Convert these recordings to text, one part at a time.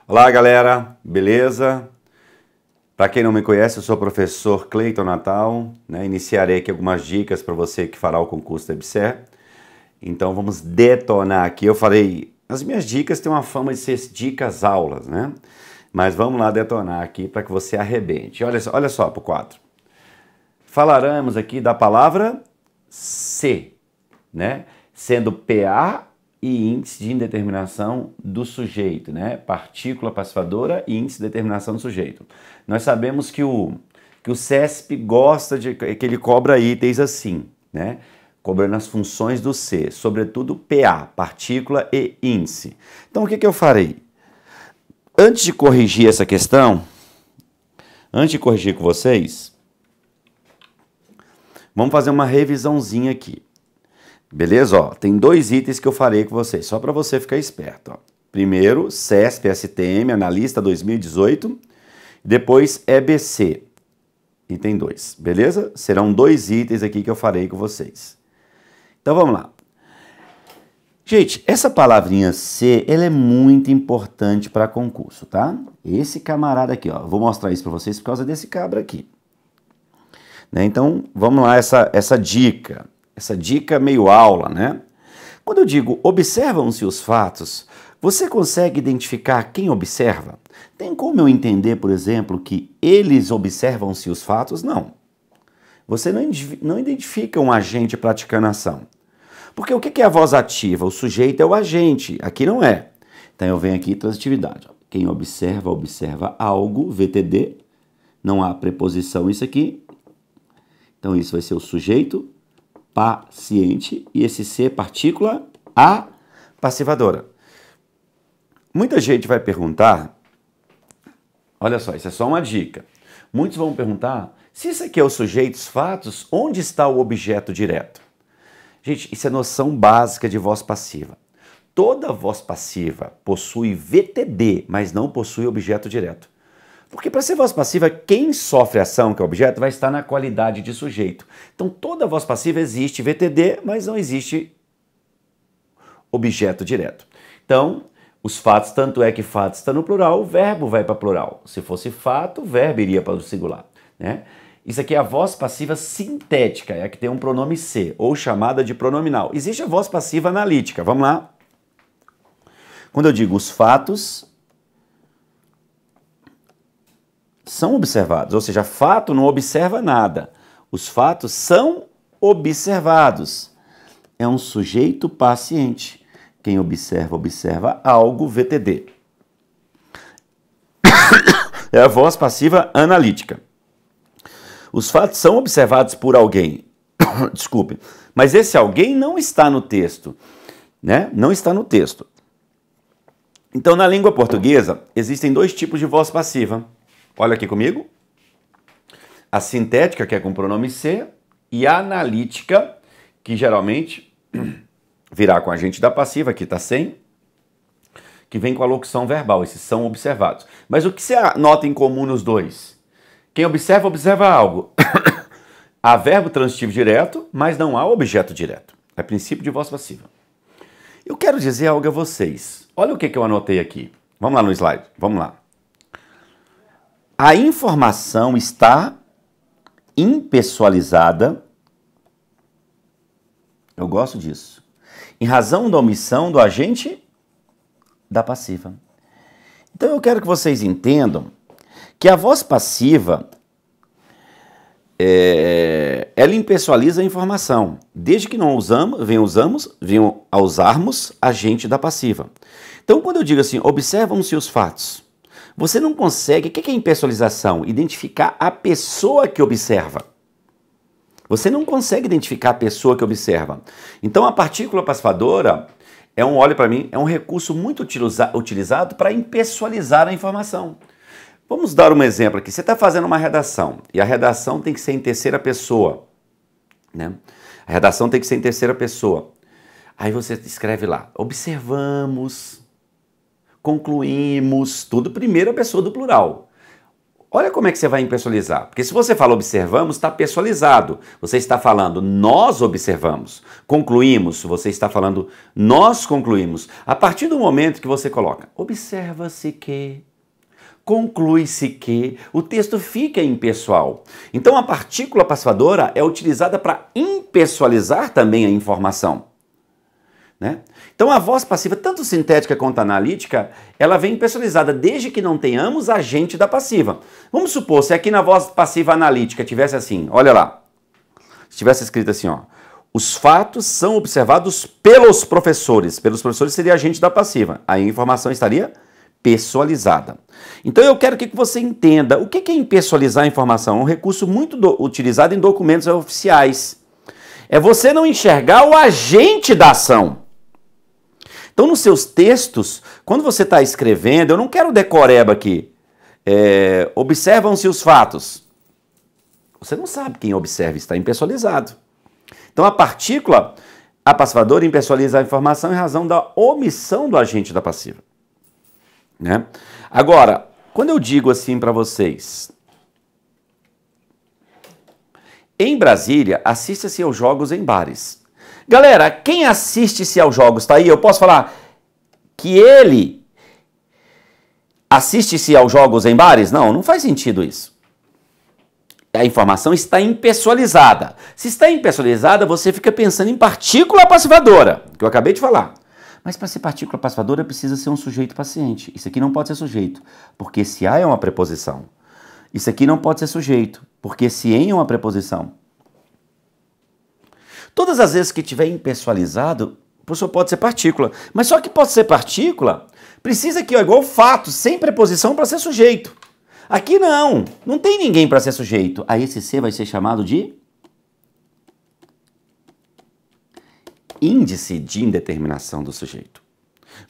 Olá, galera, beleza? Para quem não me conhece, eu sou o professor Cleiton Natal, né? Iniciarei aqui algumas dicas para você que fará o concurso da EBSER. Então vamos detonar aqui. Eu falei, as minhas dicas têm uma fama de ser dicas aulas, né? Mas vamos lá detonar aqui para que você arrebente. Olha só para o quadro. Falaremos aqui da palavra se, né? Sendo PA e índice de indeterminação do sujeito, né? Partícula passiva-dora e índice de determinação do sujeito. Nós sabemos que o CESP gosta de que ele cobra itens assim, né? Cobrando as funções do C, sobretudo PA, partícula e índice. Então o que eu farei? Antes de corrigir essa questão, antes de corrigir com vocês, vamos fazer uma revisãozinha aqui. Beleza? Ó, tem dois itens que eu farei com vocês, só para você ficar esperto. Ó. Primeiro, CESP, STM, Analista 2018. Depois, EBC, item 2. Beleza? Serão dois itens aqui que eu farei com vocês. Então, vamos lá. Gente, essa palavrinha C, ela é muito importante para concurso, tá? Esse camarada aqui, ó. Vou mostrar isso para vocês por causa desse cabra aqui. Né? Então, vamos lá, essa dica. Essa dica meio aula, né? Quando eu digo observam-se os fatos, você consegue identificar quem observa? Tem como eu entender, por exemplo, que eles observam-se os fatos? Não. Você não identifica um agente praticando a ação. Porque o que é a voz ativa? O sujeito é o agente, aqui não é. Então eu venho aqui transitividade. Quem observa, observa algo, VTD, não há preposição isso aqui. Então isso vai ser o sujeito paciente, e esse C, partícula, a passivadora. Muita gente vai perguntar, olha só, isso é só uma dica. Muitos vão perguntar, se isso aqui é o sujeito, os fatos, onde está o objeto direto? Gente, isso é noção básica de voz passiva. Toda voz passiva possui VTD, mas não possui objeto direto. Porque para ser voz passiva, quem sofre ação, que é o objeto, vai estar na qualidade de sujeito. Então, toda voz passiva existe VTD, mas não existe objeto direto. Então, os fatos, tanto é que fatos está no plural, o verbo vai para plural. Se fosse fato, o verbo iria para o singular. Né? Isso aqui é a voz passiva sintética, é a que tem um pronome C, ou chamada de pronominal. Existe a voz passiva analítica, vamos lá. Quando eu digo os fatos são observados, ou seja, fato não observa nada. Os fatos são observados. É um sujeito paciente. Quem observa, observa algo, VTD. É a voz passiva analítica. Os fatos são observados por alguém. Desculpe. Mas esse alguém não está no texto. Né? Não está no texto. Então, na língua portuguesa, existem dois tipos de voz passiva. Olha aqui comigo. A sintética, que é com pronome C, e a analítica, que geralmente virá com agente da passiva, aqui está sem, que vem com a locução verbal, esses são observados. Mas o que você nota em comum nos dois? Quem observa, observa algo. Há verbo transitivo direto, mas não há objeto direto. É princípio de voz passiva. Eu quero dizer algo a vocês. Olha o que eu anotei aqui. Vamos lá no slide, vamos lá. A informação está impessoalizada, eu gosto disso, em razão da omissão do agente da passiva. Então eu quero que vocês entendam que a voz passiva, ela impessoaliza a informação, desde que não venham a usarmos agente da passiva. Então quando eu digo assim, observam-se os fatos, você não consegue, o que é impessoalização? Identificar a pessoa que observa. Você não consegue identificar a pessoa que observa. Então a partícula passivadora olha para mim, é um recurso muito utilizado para impessoalizar a informação. Vamos dar um exemplo aqui. Você está fazendo uma redação e a redação tem que ser em terceira pessoa. Né? A redação tem que ser em terceira pessoa. Aí você escreve lá, observamos. concluímos, tudo primeira pessoa do plural. Olha como é que você vai impessoalizar. Porque se você fala observamos, está pessoalizado. Você está falando nós observamos. Concluímos, você está falando nós concluímos. A partir do momento que você coloca observa-se que, conclui-se que, o texto fica impessoal. Então a partícula passivadora é utilizada para impessoalizar também a informação. Né? Então a voz passiva, tanto sintética quanto analítica, ela vem impessoalizada desde que não tenhamos agente da passiva. Vamos supor, se aqui na voz passiva analítica tivesse assim, olha lá, se tivesse escrito assim, ó, os fatos são observados pelos professores seria agente da passiva, aí a informação estaria pessoalizada. Então eu quero que você entenda o que é impessoalizar a informação, é um recurso muito utilizado em documentos oficiais. É você não enxergar o agente da ação. Então, nos seus textos, quando você está escrevendo, eu não quero decoreba aqui. Observam-se os fatos. Você não sabe quem observa, está impessoalizado. Então, a partícula, a passivadora, impessoaliza a informação em razão da omissão do agente da passiva. Né? Agora, quando eu digo assim para vocês, em Brasília, assista-se aos jogos em bares. Galera, quem assiste-se aos jogos, tá aí? Eu posso falar que ele assiste-se aos jogos em bares? Não, não faz sentido isso. A informação está impessoalizada. Se está impessoalizada, você fica pensando em partícula passivadora, que eu acabei de falar. Mas para ser partícula passivadora precisa ser um sujeito paciente. Isso aqui não pode ser sujeito, porque se a é uma preposição. Isso aqui não pode ser sujeito, porque se em é uma preposição. Todas as vezes que tiver impessoalizado, o professor pode ser partícula. Mas só que pode ser partícula, precisa aqui, ó, igual fato, sem preposição para ser sujeito. Aqui não tem ninguém para ser sujeito. Aí esse ser vai ser chamado de índice de indeterminação do sujeito.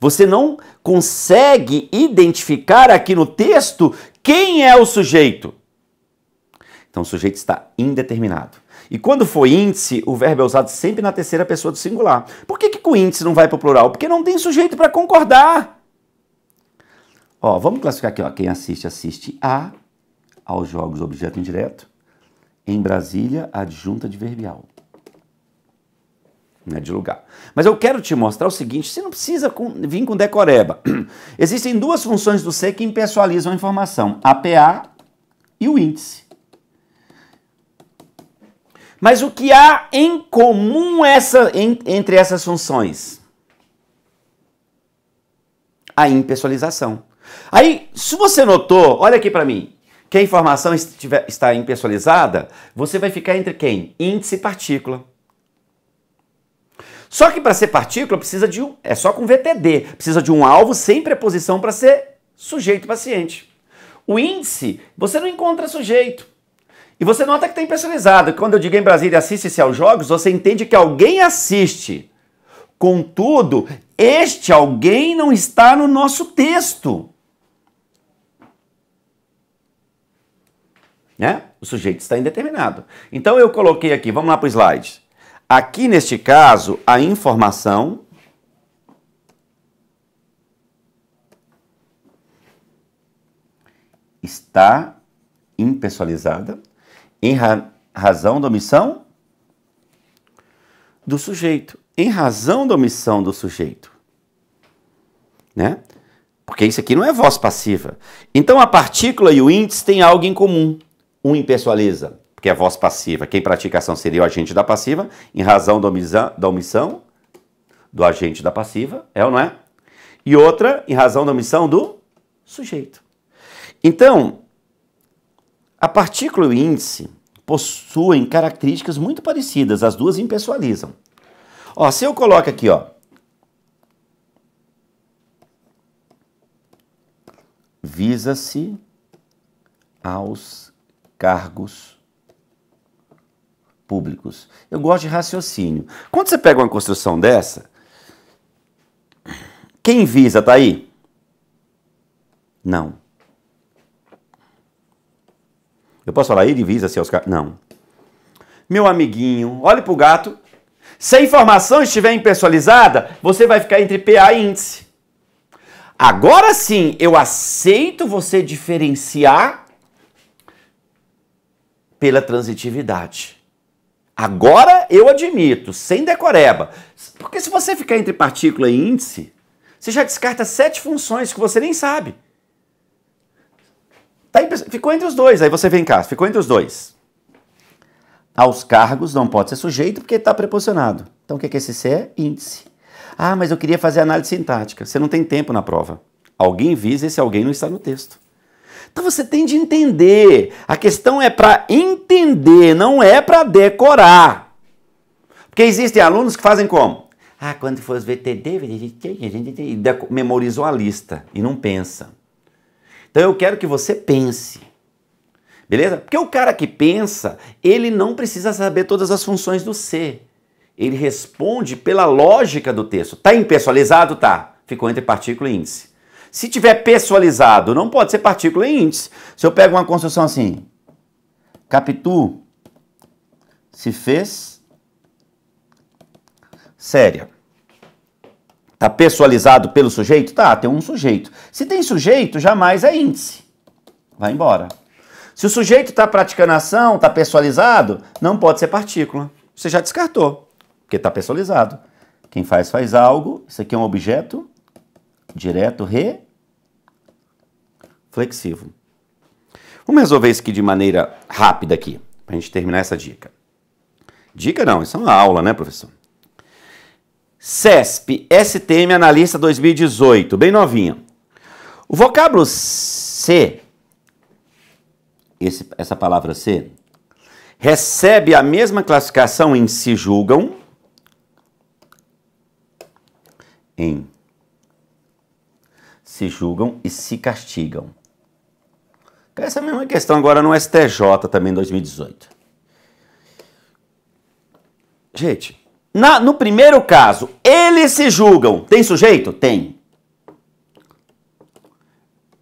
Você não consegue identificar aqui no texto quem é o sujeito. Então o sujeito está indeterminado. E quando for índice, o verbo é usado sempre na terceira pessoa do singular. Por que o índice não vai para o plural? Porque não tem sujeito para concordar. Ó, vamos classificar aqui, ó. Quem assiste aos jogos objeto indireto. Em Brasília, adjunta adverbial. Não é de lugar. Mas eu quero te mostrar o seguinte, você não precisa vir com decoreba. Existem duas funções do ser que impessoalizam a informação, a PA e o índice. Mas o que há em comum entre essas funções? A impessoalização. Aí, se você notou, olha aqui para mim, que a informação está impessoalizada, você vai ficar entre quem? Índice e partícula. Só que para ser partícula precisa de é só com VTD, precisa de um alvo sem preposição para ser sujeito paciente. O índice, você não encontra sujeito. E você nota que está impessoalizado. Quando eu digo em Brasília assiste-se aos jogos, você entende que alguém assiste. Contudo, este alguém não está no nosso texto. Né? O sujeito está indeterminado. Então eu coloquei aqui, vamos lá para o slide. Aqui neste caso, a informação está impessoalizada em razão da omissão do sujeito. Em razão da omissão do sujeito. Né? Porque isso aqui não é voz passiva. Então a partícula e o índice têm algo em comum. Um impessoaliza, porque é voz passiva. Quem pratica a ação seria o agente da passiva, em razão da omissão do agente da passiva, é ou não é? E outra, em razão da omissão do sujeito. Então, a partícula e o índice possuem características muito parecidas, as duas impessoalizam. Ó, se eu coloco aqui, ó, visa-se aos cargos públicos. Eu gosto de raciocínio. Quando você pega uma construção dessa, quem visa tá aí? Não. Eu posso falar, ele visa-se aos cargos? Não. Meu amiguinho, olhe para o gato. Se a informação estiver impessoalizada, você vai ficar entre PA e índice. Agora sim, eu aceito você diferenciar pela transitividade. Agora eu admito, sem decoreba. Porque se você ficar entre partícula e índice, você já descarta 7 funções que você nem sabe. Ficou entre os dois, aí você vem cá, ficou entre os dois. Aos cargos não pode ser sujeito porque está preposicionado. Então o que esse C é? Índice. Ah, mas eu queria fazer análise sintática. Você não tem tempo na prova. Alguém visa, esse alguém não está no texto. Então você tem de entender. A questão é para entender, não é para decorar. Porque existem alunos que fazem como? Ah, quando for os VTD, memorizou a lista e não pensa. Então eu quero que você pense. Beleza? Porque o cara que pensa, ele não precisa saber todas as funções do C. Ele responde pela lógica do texto. Tá impessoalizado? Tá. Ficou entre partícula e índice. Se tiver pessoalizado, não pode ser partícula e índice. Se eu pego uma construção assim, Capitu se fez séria. Tá pessoalizado pelo sujeito? Tá, tem um sujeito. Se tem sujeito, jamais é índice. Vai embora. Se o sujeito está praticando ação, está pessoalizado, não pode ser partícula. Você já descartou, porque está pessoalizado. Quem faz, faz algo. Isso aqui é um objeto direto reflexivo. Vamos resolver isso aqui de maneira rápida aqui, para a gente terminar essa dica. Dica não, isso é uma aula, né, professor? CESP, STM Analista 2018, bem novinho. O vocábulo C, essa palavra C, recebe a mesma classificação em se julgam, e se castigam. Essa é a mesma questão agora no STJ também em 2018. Gente, no primeiro caso, eles se julgam. Tem sujeito? Tem.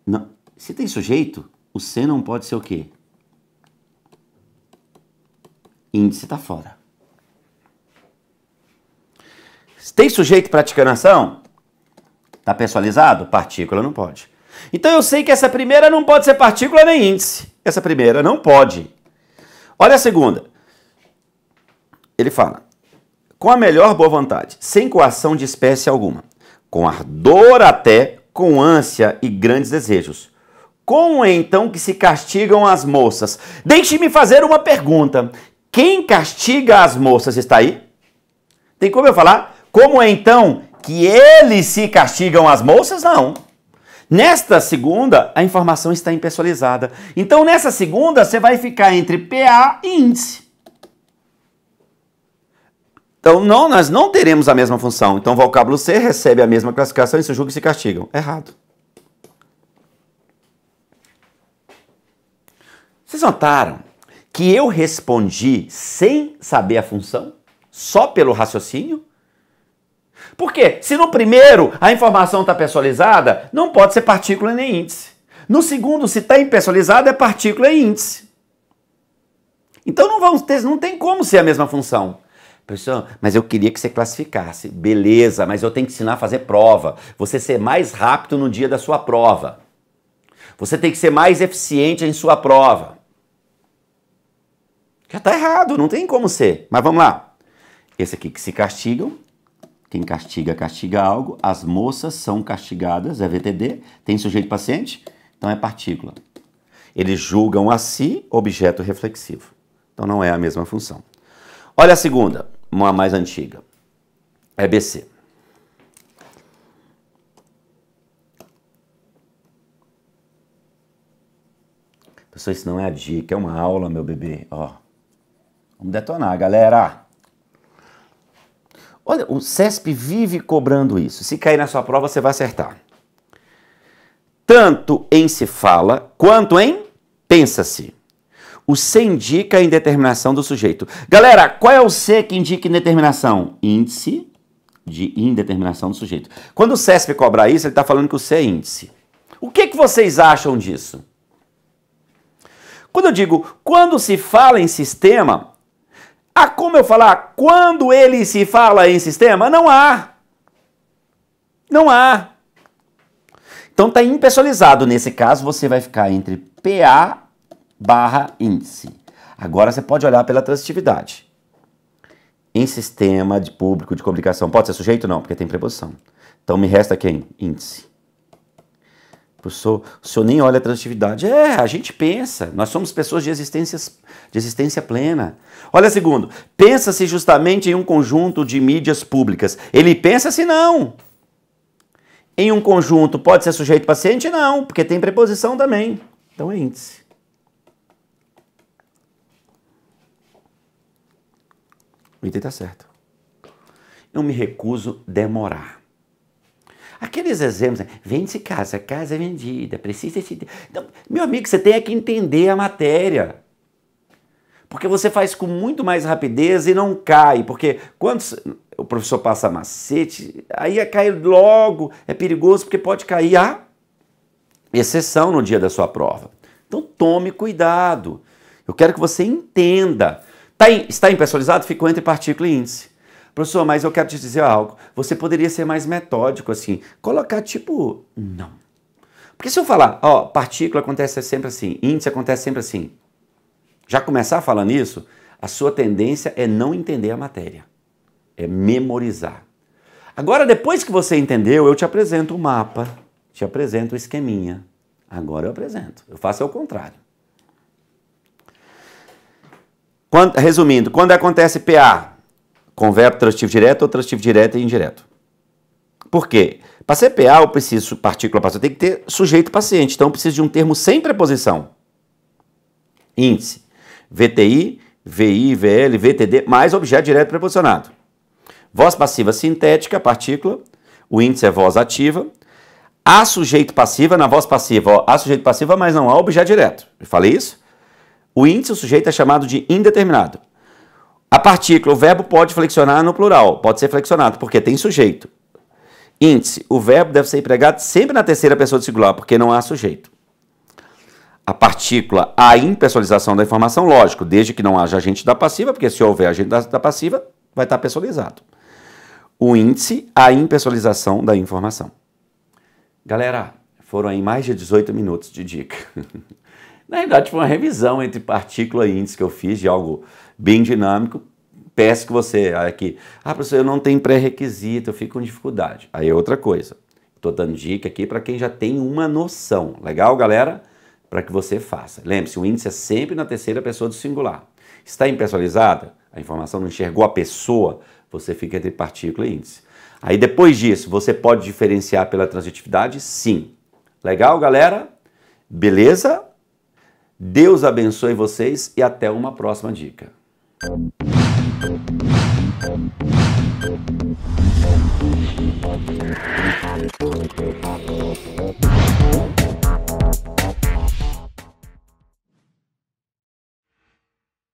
Não. Se tem sujeito, o C não pode ser o quê? Índice está fora. Se tem sujeito praticando ação, está pessoalizado? Partícula não pode. Então eu sei que essa primeira não pode ser partícula nem índice. Essa primeira não pode. Olha a segunda. Ele fala, com a melhor boa vontade, sem coação de espécie alguma, com ardor até, com ânsia e grandes desejos. Como é então que se castigam as moças? Deixe-me fazer uma pergunta. Quem castiga as moças está aí? Tem como eu falar? Como é então que eles se castigam as moças? Não. Nesta segunda, a informação está impessoalizada. Então, nessa segunda, você vai ficar entre PA e índice. Então, nós não teremos a mesma função. Então, o vocábulo C recebe a mesma classificação e se julga e se castigam. Errado. Vocês notaram que eu respondi sem saber a função? Só pelo raciocínio? Por quê? Se no primeiro a informação está pessoalizada, não pode ser partícula nem índice. No segundo, se está impessoalizada, é partícula e índice. Então não tem como ser a mesma função. Professor, mas eu queria que você classificasse. Beleza, mas eu tenho que ensinar a fazer prova. Você ser mais rápido no dia da sua prova. Você tem que ser mais eficiente em sua prova. Já está errado, não tem como ser. Mas vamos lá. Esse aqui que se castigam. Quem castiga, castiga algo. As moças são castigadas, é VTD. Tem sujeito paciente, então é partícula. Eles julgam a si objeto reflexivo. Então não é a mesma função. Olha a segunda, uma mais antiga. É BC. Pessoal, isso não é a dica, é uma aula, meu bebê. Ó, vamos detonar, galera. Olha, o CESP vive cobrando isso. Se cair na sua prova, você vai acertar. Tanto em se fala, quanto em pensa-se. O C indica a indeterminação do sujeito. Galera, qual é o C que indica indeterminação? Índice de indeterminação do sujeito. Quando o CESP cobrar isso, ele está falando que o C é índice. O que vocês acham disso? Quando eu digo, quando se fala em sistema... Ah, como eu falar quando ele se fala em sistema? Não há. Não há. Então está impessoalizado. Nesse caso, você vai ficar entre PA barra índice. Agora você pode olhar pela transitividade. Em sistema de público de comunicação, pode ser sujeito? Não, porque tem preposição. Então me resta quem? Índice. Professor, o senhor nem olha a transitividade. A gente pensa. Nós somos pessoas de existência plena. Olha segundo. Pensa-se justamente em um conjunto de mídias públicas. Ele pensa-se não. Em um conjunto pode ser sujeito paciente? Não, porque tem preposição também. Então é índice. O item está certo. Eu me recuso a demorar. Aqueles exemplos, vende-se casa, a casa é vendida, precisa se... Então, meu amigo, você tem que entender a matéria. Porque você faz com muito mais rapidez e não cai. Porque quando o professor passa macete, aí cai logo, é perigoso porque pode cair a exceção no dia da sua prova. Então tome cuidado. Eu quero que você entenda. Está impessoalizado? Ficou entre partícula e índice. Professor, mas eu quero te dizer algo. Você poderia ser mais metódico assim. Colocar tipo, não. Porque se eu falar, ó, partícula acontece sempre assim, índice acontece sempre assim. Já começar falando isso, a sua tendência é não entender a matéria. É memorizar. Agora, depois que você entendeu, eu te apresento o mapa, te apresento o esqueminha. Agora eu apresento. Eu faço ao contrário. Resumindo, quando acontece PA, com verbo transitivo direto ou transitivo direto e indireto. Por quê? Para ser PA, eu preciso, partícula passiva, tem que ter sujeito paciente. Então, eu preciso de um termo sem preposição. Índice. VTI, VI, VL, VTD, mais objeto direto preposicionado. Voz passiva sintética, partícula. O índice é voz ativa. Há sujeito passiva, na voz passiva, ó, há sujeito passiva, mas não há objeto direto. Eu falei isso? O índice, o sujeito é chamado de indeterminado. A partícula, o verbo pode flexionar no plural, pode ser flexionado, porque tem sujeito. Índice, o verbo deve ser empregado sempre na terceira pessoa do singular, porque não há sujeito. A partícula, a impessoalização da informação, lógico, desde que não haja agente da passiva, porque se houver agente da passiva, vai estar pessoalizado. O índice, a impessoalização da informação. Galera, foram aí mais de 18 minutos de dica. Na verdade, foi uma revisão entre partícula e índice que eu fiz de algo bem dinâmico. Peço que você, aqui, professor, eu não tenho pré-requisito, eu fico com dificuldade. Aí é outra coisa. Estou dando dica aqui para quem já tem uma noção. Legal, galera? Para que você faça. Lembre-se, o índice é sempre na terceira pessoa do singular. Está impessoalizada, a informação não enxergou a pessoa, você fica entre partícula e índice. Aí depois disso, você pode diferenciar pela transitividade? Sim. Legal, galera? Beleza? Deus abençoe vocês e até uma próxima dica.